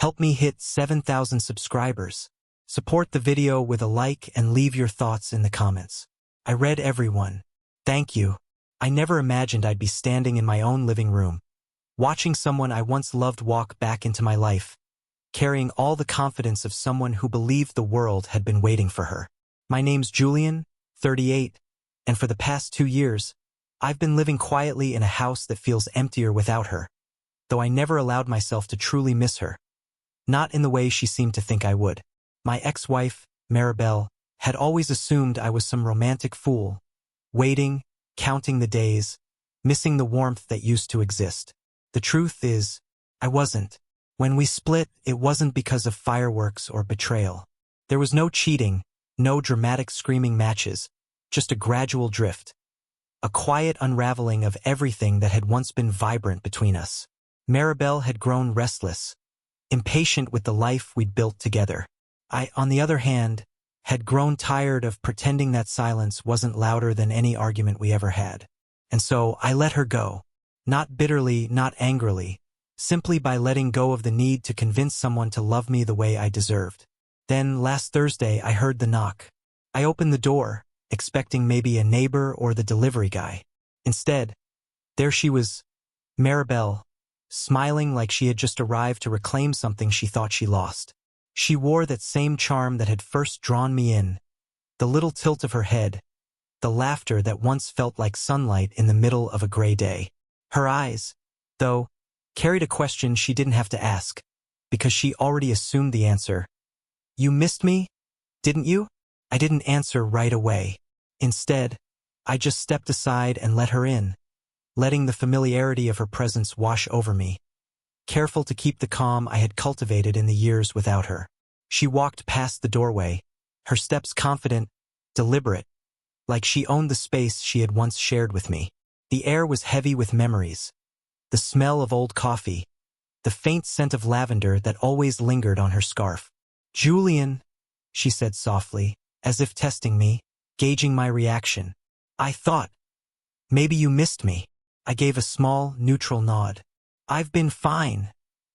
Help me hit 7,000 subscribers. Support the video with a like and leave your thoughts in the comments. I read everyone. Thank you. I never imagined I'd be standing in my own living room, watching someone I once loved walk back into my life, carrying all the confidence of someone who believed the world had been waiting for her. My name's Julian, 38, and for the past 2 years, I've been living quietly in a house that feels emptier without her, though I never allowed myself to truly miss her. Not in the way she seemed to think I would. My ex-wife, Maribel, had always assumed I was some romantic fool, waiting, counting the days, missing the warmth that used to exist. The truth is, I wasn't. When we split, it wasn't because of fireworks or betrayal. There was no cheating, no dramatic screaming matches, just a gradual drift. A quiet unraveling of everything that had once been vibrant between us. Maribel had grown restless, impatient with the life we'd built together. I, on the other hand, had grown tired of pretending that silence wasn't louder than any argument we ever had. And so I let her go. Not bitterly, not angrily, simply by letting go of the need to convince someone to love me the way I deserved. Then, last Thursday, I heard the knock. I opened the door, expecting maybe a neighbor or the delivery guy. Instead, there she was, Maribel, smiling like she had just arrived to reclaim something she thought she lost. She wore that same charm that had first drawn me in, the little tilt of her head, the laughter that once felt like sunlight in the middle of a gray day. Her eyes, though, carried a question she didn't have to ask, because she already assumed the answer. You missed me, didn't you? I didn't answer right away. Instead, I just stepped aside and let her in, letting the familiarity of her presence wash over me, careful to keep the calm I had cultivated in the years without her. She walked past the doorway, her steps confident, deliberate, like she owned the space she had once shared with me. The air was heavy with memories, the smell of old coffee, the faint scent of lavender that always lingered on her scarf. Julian, she said softly, as if testing me, gauging my reaction. I thought, maybe you missed me. I gave a small, neutral nod. I've been fine,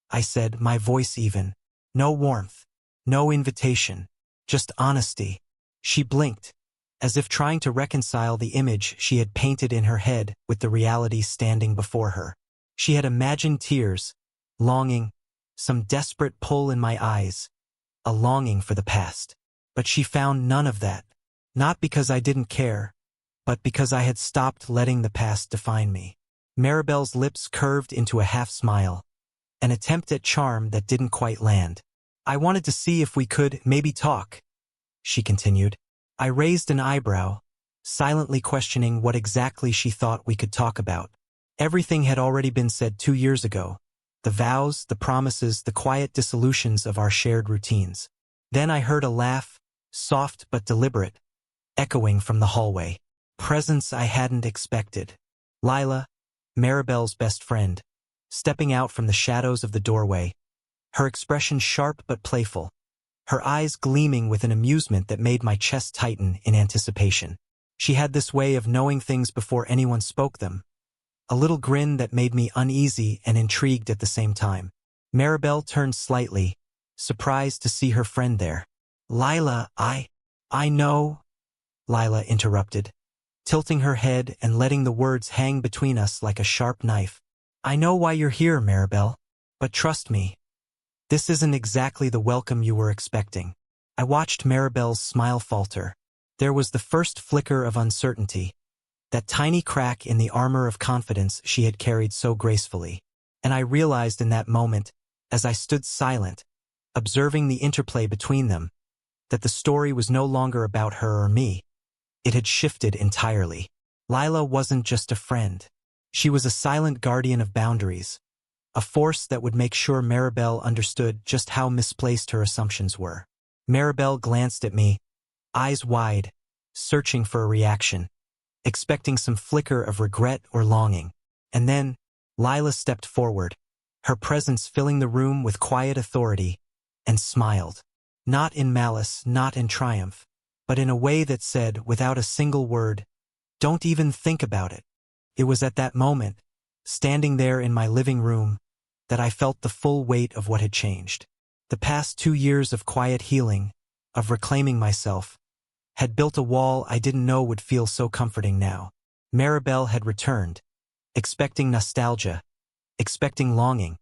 I said, my voice even. No warmth, no invitation, just honesty. She blinked, as if trying to reconcile the image she had painted in her head with the reality standing before her. She had imagined tears, longing, some desperate pull in my eyes, a longing for the past. But she found none of that, not because I didn't care, but because I had stopped letting the past define me. Maribel's lips curved into a half-smile, an attempt at charm that didn't quite land. I wanted to see if we could maybe talk, she continued. I raised an eyebrow, silently questioning what exactly she thought we could talk about. Everything had already been said 2 years ago, the vows, the promises, the quiet dissolutions of our shared routines. Then I heard a laugh, soft but deliberate, echoing from the hallway. Presence I hadn't expected. Lila, Maribel's best friend, stepping out from the shadows of the doorway, her expression sharp but playful, her eyes gleaming with an amusement that made my chest tighten in anticipation. She had this way of knowing things before anyone spoke them, a little grin that made me uneasy and intrigued at the same time. Maribel turned slightly, surprised to see her friend there. Lila, I know, Lila interrupted, tilting her head and letting the words hang between us like a sharp knife. I know why you're here, Maribel, but trust me, this isn't exactly the welcome you were expecting. I watched Maribel's smile falter. There was the first flicker of uncertainty, that tiny crack in the armor of confidence she had carried so gracefully. And I realized in that moment, as I stood silent, observing the interplay between them, that the story was no longer about her or me. It had shifted entirely. Lila wasn't just a friend. She was a silent guardian of boundaries, a force that would make sure Maribel understood just how misplaced her assumptions were. Maribel glanced at me, eyes wide, searching for a reaction, expecting some flicker of regret or longing. And then, Lila stepped forward, her presence filling the room with quiet authority, and smiled. Not in malice, not in triumph, but in a way that said, without a single word, "Don't even think about it." It was at that moment, standing there in my living room, that I felt the full weight of what had changed. The past 2 years of quiet healing, of reclaiming myself, had built a wall I didn't know would feel so comforting now. Maribel had returned, expecting nostalgia, expecting longing,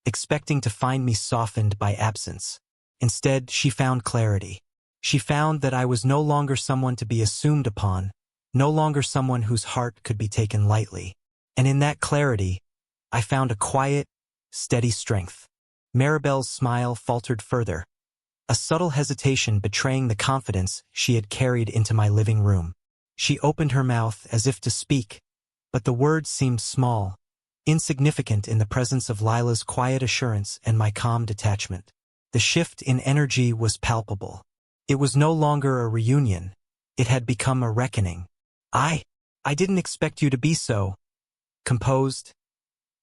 expecting to find me softened by absence. Instead, she found clarity. She found that I was no longer someone to be assumed upon, no longer someone whose heart could be taken lightly. And in that clarity, I found a quiet, steady strength. Maribel's smile faltered further, a subtle hesitation betraying the confidence she had carried into my living room. She opened her mouth as if to speak, but the words seemed small, insignificant in the presence of Lila's quiet assurance and my calm detachment. The shift in energy was palpable. It was no longer a reunion. It had become a reckoning. I didn't expect you to be so composed,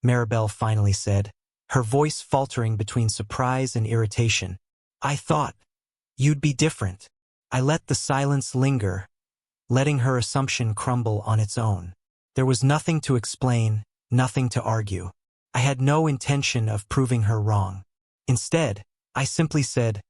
Maribel finally said, her voice faltering between surprise and irritation. I thought you'd be different. I let the silence linger, letting her assumption crumble on its own. There was nothing to explain, nothing to argue. I had no intention of proving her wrong. Instead, I simply said,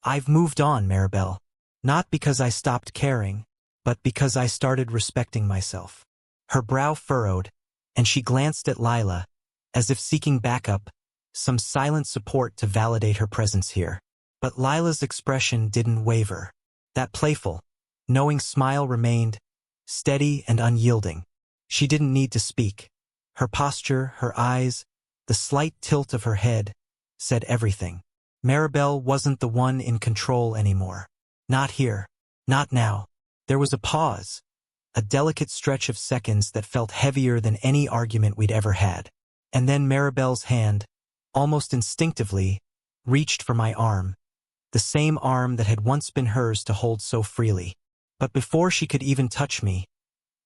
I've moved on, Maribel. Not because I stopped caring, but because I started respecting myself. Her brow furrowed, and she glanced at Lila, as if seeking backup, some silent support to validate her presence here. But Lila's expression didn't waver. That playful, knowing smile remained, steady and unyielding. She didn't need to speak. Her posture, her eyes, the slight tilt of her head, said everything. Maribel wasn't the one in control anymore. Not here. Not now. There was a pause, a delicate stretch of seconds that felt heavier than any argument we'd ever had. And then Maribel's hand, almost instinctively, reached for my arm, the same arm that had once been hers to hold so freely. But before she could even touch me,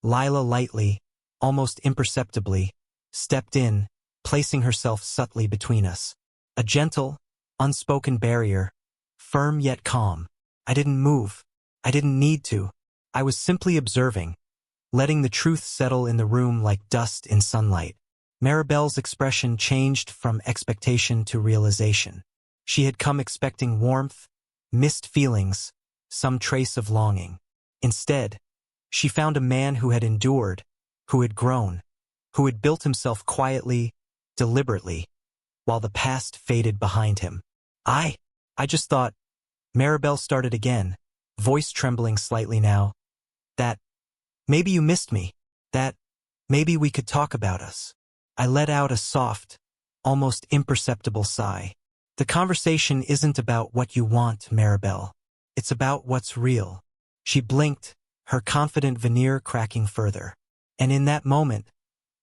Lila lightly, almost imperceptibly, stepped in, placing herself subtly between us. A gentle, unspoken barrier, firm yet calm. I didn't move. I didn't need to. I was simply observing, letting the truth settle in the room like dust in sunlight. Maribel's expression changed from expectation to realization. She had come expecting warmth, missed feelings, some trace of longing. Instead, she found a man who had endured, who had grown, who had built himself quietly, deliberately, while the past faded behind him. I just thought, Maribel started again, voice trembling slightly now, that maybe you missed me, that maybe we could talk about us. I let out a soft, almost imperceptible sigh. The conversation isn't about what you want, Maribel. It's about what's real. She blinked, her confident veneer cracking further. And in that moment,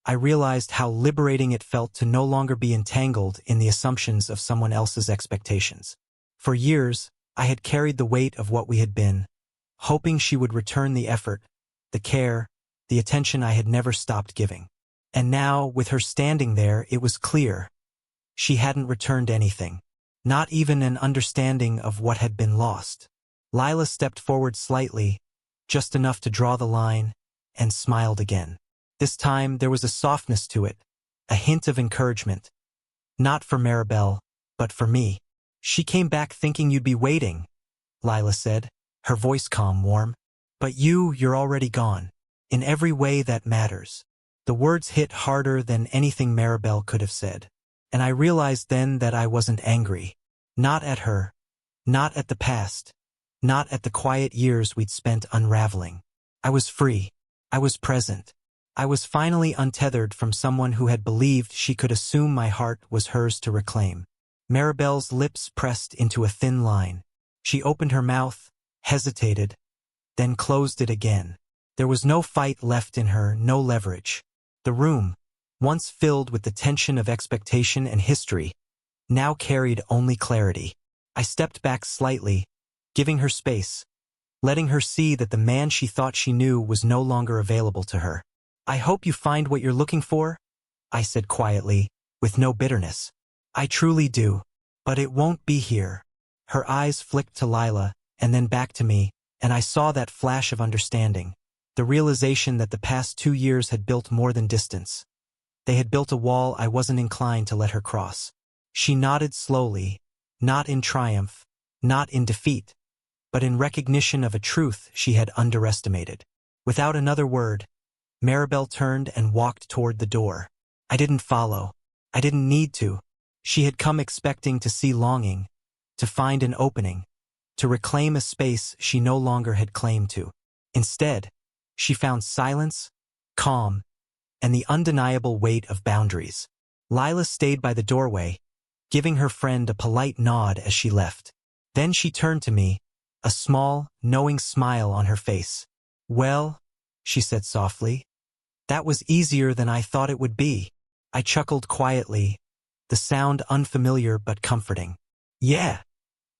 I realized how liberating it felt to no longer be entangled in the assumptions of someone else's expectations. For years, I had carried the weight of what we had been, hoping she would return the effort, the care, the attention I had never stopped giving. And now, with her standing there, it was clear. She hadn't returned anything, not even an understanding of what had been lost. Lila stepped forward slightly, just enough to draw the line, and smiled again. This time, there was a softness to it, a hint of encouragement. Not for Maribel, but for me. She came back thinking you'd be waiting, Lila said, her voice calm, warm. But you're already gone. In every way that matters. The words hit harder than anything Maribel could have said. And I realized then that I wasn't angry. Not at her. Not at the past. Not at the quiet years we'd spent unraveling. I was free. I was present. I was finally untethered from someone who had believed she could assume my heart was hers to reclaim. Maribel's lips pressed into a thin line. She opened her mouth, hesitated, then closed it again. There was no fight left in her, no leverage. The room, once filled with the tension of expectation and history, now carried only clarity. I stepped back slightly, giving her space, letting her see that the man she thought she knew was no longer available to her. I hope you find what you're looking for, I said quietly, with no bitterness. I truly do. But it won't be here. Her eyes flicked to Lila, and then back to me, and I saw that flash of understanding, the realization that the past 2 years had built more than distance. They had built a wall I wasn't inclined to let her cross. She nodded slowly, not in triumph, not in defeat, but in recognition of a truth she had underestimated. Without another word, Maribel turned and walked toward the door. I didn't follow. I didn't need to. She had come expecting to see longing, to find an opening, to reclaim a space she no longer had claimed to. Instead, she found silence, calm, and the undeniable weight of boundaries. Lila stayed by the doorway, giving her friend a polite nod as she left. Then she turned to me, a small, knowing smile on her face. "Well," she said softly, "that was easier than I thought it would be." I chuckled quietly, the sound unfamiliar but comforting. "Yeah,"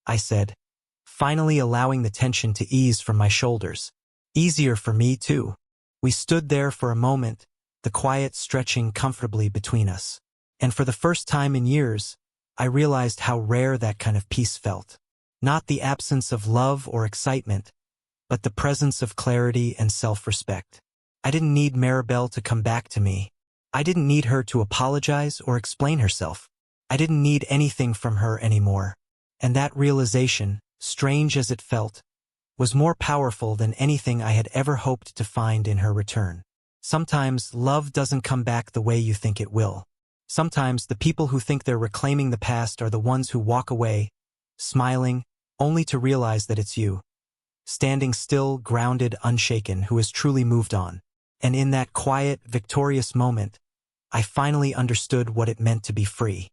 I said, finally allowing the tension to ease from my shoulders. "Easier for me, too." We stood there for a moment, the quiet stretching comfortably between us. And for the first time in years, I realized how rare that kind of peace felt. Not the absence of love or excitement, but the presence of clarity and self-respect. I didn't need Maribel to come back to me. I didn't need her to apologize or explain herself. I didn't need anything from her anymore. And that realization, strange as it felt, was more powerful than anything I had ever hoped to find in her return. Sometimes love doesn't come back the way you think it will. Sometimes the people who think they're reclaiming the past are the ones who walk away, smiling, only to realize that it's you, standing still, grounded, unshaken, who has truly moved on. And in that quiet, victorious moment, I finally understood what it meant to be free.